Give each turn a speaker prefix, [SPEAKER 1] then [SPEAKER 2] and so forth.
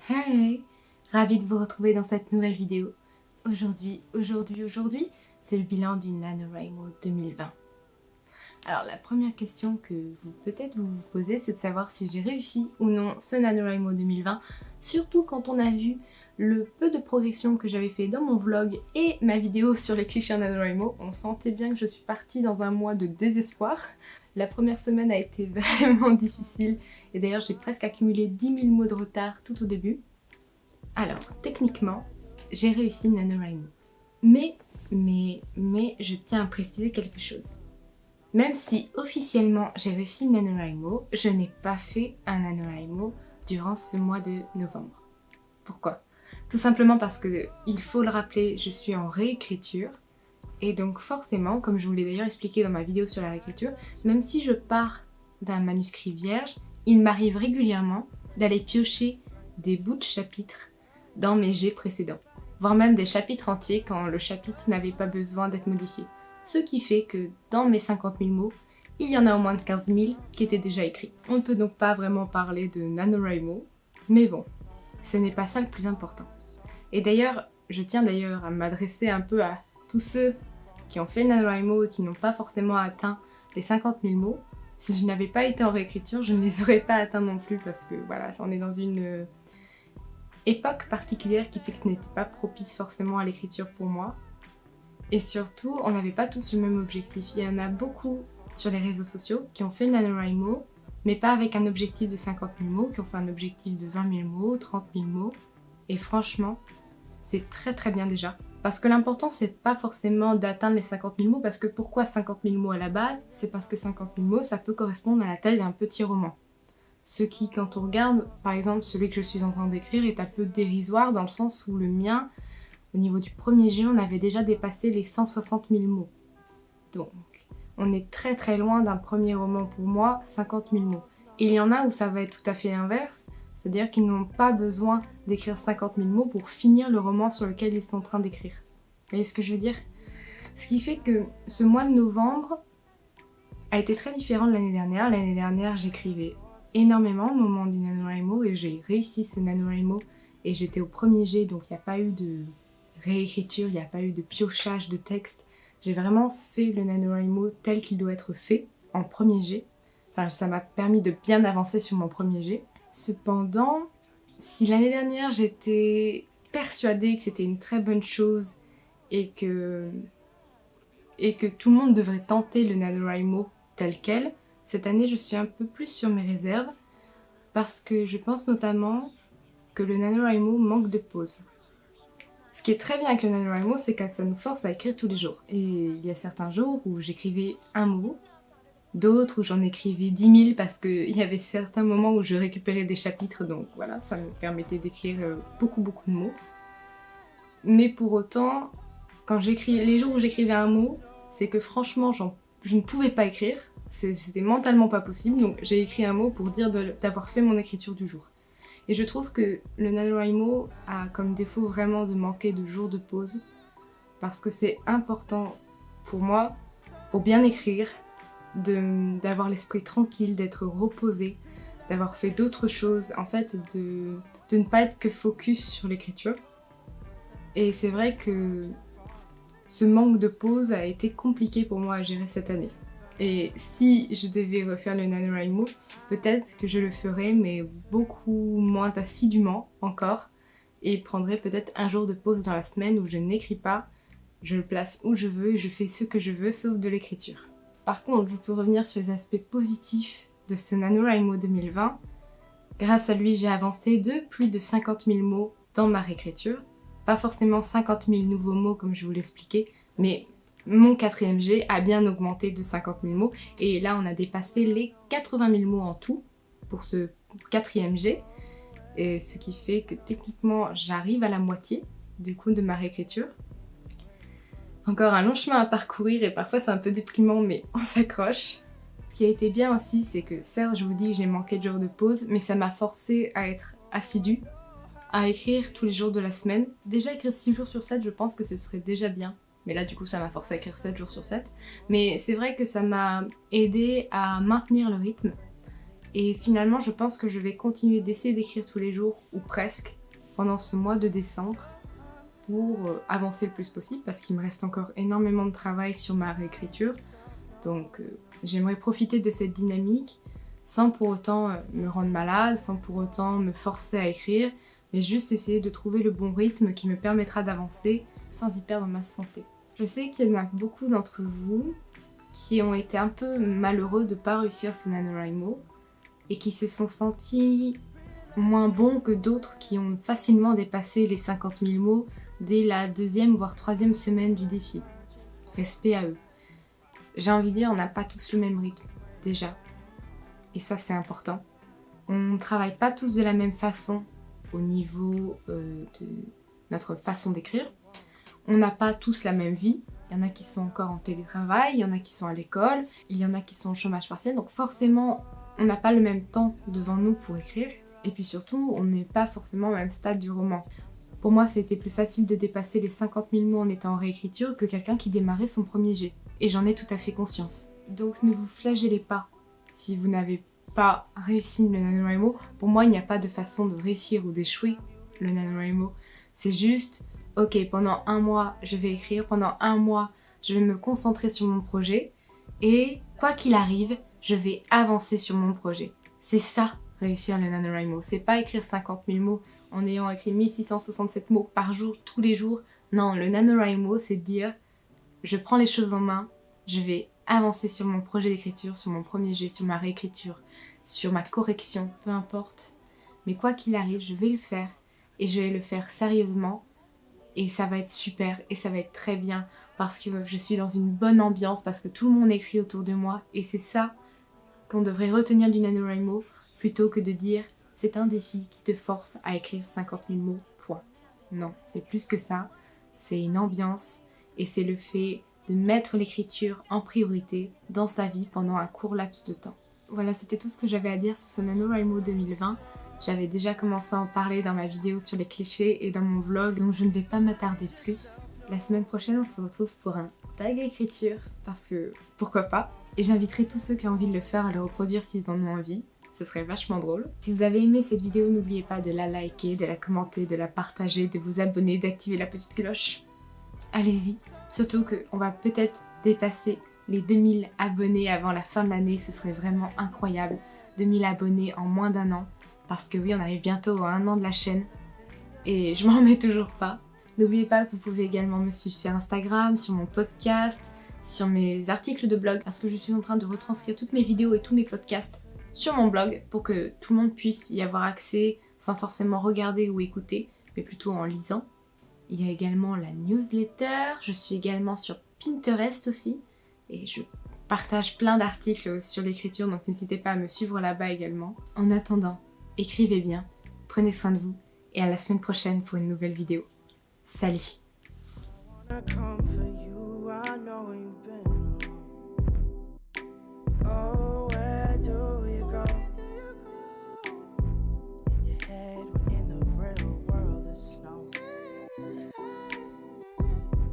[SPEAKER 1] Hey! Ravie de vous retrouver dans cette nouvelle vidéo. Aujourd'hui, c'est le bilan du NaNoWriMo 2020. Alors la première question que peut-être vous vous posez, c'est de savoir si j'ai réussi ou non ce NaNoWriMo 2020, surtout quand on a vu le peu de progression que j'avais fait dans mon vlog et ma vidéo sur les clichés en NaNoWriMo. On sentait bien que je suis partie dans un mois de désespoir. La première semaine a été vraiment difficile et d'ailleurs j'ai presque accumulé 10 000 mots de retard tout au début. Alors, techniquement, j'ai réussi le NaNoWriMo. Mais je tiens à préciser quelque chose. Même si officiellement j'ai réussi le NaNoWriMo, je n'ai pas fait un NaNoWriMo durant ce mois de novembre. Pourquoi? Tout simplement parce que, il faut le rappeler, je suis en réécriture. Et donc forcément, comme je vous l'ai d'ailleurs expliqué dans ma vidéo sur la réécriture, même si je pars d'un manuscrit vierge, il m'arrive régulièrement d'aller piocher des bouts de chapitres dans mes jets précédents, voire même des chapitres entiers quand le chapitre n'avait pas besoin d'être modifié. Ce qui fait que dans mes 50 000 mots, il y en a au moins de 15 000 qui étaient déjà écrits. On ne peut donc pas vraiment parler de NaNoWriMo, mais bon, ce n'est pas ça le plus important. Et d'ailleurs, je tiens à m'adresser un peu à tous ceux qui ont fait NaNoWriMo et qui n'ont pas forcément atteint les 50 000 mots. Si je n'avais pas été en réécriture, je ne les aurais pas atteints non plus parce que voilà, on est dans une époque particulière qui fait que ce n'était pas propice forcément à l'écriture pour moi. Et surtout, on n'avait pas tous le même objectif. Il y en a beaucoup sur les réseaux sociaux qui ont fait le NaNoWriMo, mais pas avec un objectif de 50 000 mots, qui ont fait un objectif de 20 000 mots, 30 000 mots. Et franchement, c'est très très bien déjà. Parce que l'important, c'est pas forcément d'atteindre les 50 000 mots, parce que pourquoi 50 000 mots à la base? C'est parce que 50 000 mots, ça peut correspondre à la taille d'un petit roman. Ce qui, quand on regarde, par exemple, celui que je suis en train d'écrire est un peu dérisoire dans le sens où le mien, au niveau du premier jet, on avait déjà dépassé les 160 000 mots. Donc, on est très très loin d'un premier roman pour moi, 50 000 mots. Et il y en a où ça va être tout à fait l'inverse, c'est-à-dire qu'ils n'ont pas besoin d'écrire 50 000 mots pour finir le roman sur lequel ils sont en train d'écrire. Vous voyez ce que je veux dire? Ce qui fait que ce mois de novembre a été très différent de l'année dernière. L'année dernière, j'écrivais énormément au moment du NaNoWriMo et j'ai réussi ce NaNoWriMo et j'étais au premier jet, donc il n'y a pas eu de réécriture, il n'y a pas eu de piochage de texte. J'ai vraiment fait le NaNoWriMo tel qu'il doit être fait en premier jet. Enfin, ça m'a permis de bien avancer sur mon premier jet. Cependant, si l'année dernière j'étais persuadée que c'était une très bonne chose et que tout le monde devrait tenter le NaNoWriMo tel quel, cette année je suis un peu plus sur mes réserves parce que je pense notamment que le NaNoWriMo manque de pause. Ce qui est très bien avec le NaNoWriMo, c'est que ça nous force à écrire tous les jours. Et il y a certains jours où j'écrivais un mot, d'autres où j'en écrivais 10 000 parce qu'il y avait certains moments où je récupérais des chapitres, donc voilà, ça me permettait d'écrire beaucoup de mots. Mais pour autant, les jours où j'écrivais un mot, c'est que franchement je ne pouvais pas écrire, c'était mentalement pas possible, donc j'ai écrit un mot pour dire d'avoir fait mon écriture du jour. Et je trouve que le NaNoWriMo a comme défaut vraiment de manquer de jours de pause, parce que c'est important pour moi, pour bien écrire, d'avoir l'esprit tranquille, d'être reposé, d'avoir fait d'autres choses, en fait de ne pas être que focus sur l'écriture. Et c'est vrai que ce manque de pause a été compliqué pour moi à gérer cette année. Et si je devais refaire le NaNoWriMo, peut-être que je le ferais, mais beaucoup moins assidûment encore, et prendrais peut-être un jour de pause dans la semaine où je n'écris pas, je le place où je veux et je fais ce que je veux sauf de l'écriture. Par contre, je peux revenir sur les aspects positifs de ce NaNoWriMo 2020. Grâce à lui, j'ai avancé de plus de 50 000 mots dans ma réécriture. Pas forcément 50 000 nouveaux mots comme je vous l'expliquais, mais mon 4e jet a bien augmenté de 50 000 mots. Et là, on a dépassé les 80 000 mots en tout pour ce 4e jet. Et ce qui fait que techniquement, j'arrive à la moitié du coup de ma réécriture. Encore un long chemin à parcourir et parfois c'est un peu déprimant, mais on s'accroche. Ce qui a été bien aussi, c'est que certes, je vous dis que j'ai manqué de jours de pause, mais ça m'a forcé à être assidue, à écrire tous les jours de la semaine. Déjà écrire 6 jours sur 7, je pense que ce serait déjà bien. Mais là du coup ça m'a forcé à écrire 7 jours sur 7. Mais c'est vrai que ça m'a aidé à maintenir le rythme Et finalement, je pense que je vais continuer d'essayer d'écrire tous les jours, ou presque, pendant ce mois de décembre, pour avancer le plus possible, parce qu'il me reste encore énormément de travail sur ma réécriture. Donc j'aimerais profiter de cette dynamique, sans pour autant me rendre malade, sans pour autant me forcer à écrire, mais juste essayer de trouver le bon rythme qui me permettra d'avancer sans y perdre ma santé. Je sais qu'il y en a beaucoup d'entre vous qui ont été un peu malheureux de ne pas réussir ce NaNoWriMo et qui se sont sentis moins bons que d'autres qui ont facilement dépassé les 50 000 mots dès la 2e voire 3e semaine du défi. Respect à eux. J'ai envie de dire, on n'a pas tous le même rythme, déjà. Et ça, c'est important. On ne travaille pas tous de la même façon au niveau de notre façon d'écrire. On n'a pas tous la même vie. Il y en a qui sont encore en télétravail, il y en a qui sont à l'école, il y en a qui sont au chômage partiel. Donc forcément, on n'a pas le même temps devant nous pour écrire. Et puis surtout, on n'est pas forcément au même stade du roman. Pour moi, c'était plus facile de dépasser les 50 000 mots en étant en réécriture que quelqu'un qui démarrait son premier jet. Et j'en ai tout à fait conscience. Donc ne vous flagellez pas si vous n'avez pas réussi le NaNoWriMo. Pour moi, il n'y a pas de façon de réussir ou d'échouer le NaNoWriMo. C'est juste, ok, pendant un mois, je vais écrire. Pendant un mois, je vais me concentrer sur mon projet. Et quoi qu'il arrive, je vais avancer sur mon projet. C'est ça, réussir le NaNoWriMo. C'est pas écrire 50 000 mots en ayant écrit 1667 mots par jour, tous les jours. Non, le NaNoWriMo, c'est de dire, je prends les choses en main, je vais avancer sur mon projet d'écriture, sur mon premier jet, sur ma réécriture, sur ma correction, peu importe. Mais quoi qu'il arrive, je vais le faire et je vais le faire sérieusement et ça va être super et ça va être très bien parce que je suis dans une bonne ambiance, parce que tout le monde écrit autour de moi et c'est ça qu'on devrait retenir du NaNoWriMo plutôt que de dire c'est un défi qui te force à écrire 50 000 mots, point. Non, c'est plus que ça, c'est une ambiance et c'est le fait de mettre l'écriture en priorité dans sa vie pendant un court laps de temps. Voilà, c'était tout ce que j'avais à dire sur ce NaNoWriMo 2020. J'avais déjà commencé à en parler dans ma vidéo sur les clichés et dans mon vlog, donc je ne vais pas m'attarder plus. La semaine prochaine, on se retrouve pour un tag écriture, parce que pourquoi pas. Et j'inviterai tous ceux qui ont envie de le faire à le reproduire s'ils en ont envie. Ce serait vachement drôle. Si vous avez aimé cette vidéo, n'oubliez pas de la liker, de la commenter, de la partager, de vous abonner, d'activer la petite cloche. Allez-y. Surtout qu'on va peut-être dépasser les 2000 abonnés avant la fin de l'année. Ce serait vraiment incroyable. 2000 abonnés en moins d'un an. Parce que oui, on arrive bientôt à 1 an de la chaîne. Et je m'en remets toujours pas. N'oubliez pas que vous pouvez également me suivre sur Instagram, sur mon podcast, sur mes articles de blog. Parce que je suis en train de retranscrire toutes mes vidéos et tous mes podcasts sur mon blog. Pour que tout le monde puisse y avoir accès sans forcément regarder ou écouter. Mais plutôt en lisant. Il y a également la newsletter, je suis également sur Pinterest aussi et je partage plein d'articles sur l'écriture, donc n'hésitez pas à me suivre là-bas également. En attendant, écrivez bien, prenez soin de vous et à la semaine prochaine pour une nouvelle vidéo. Salut!
[SPEAKER 2] Oh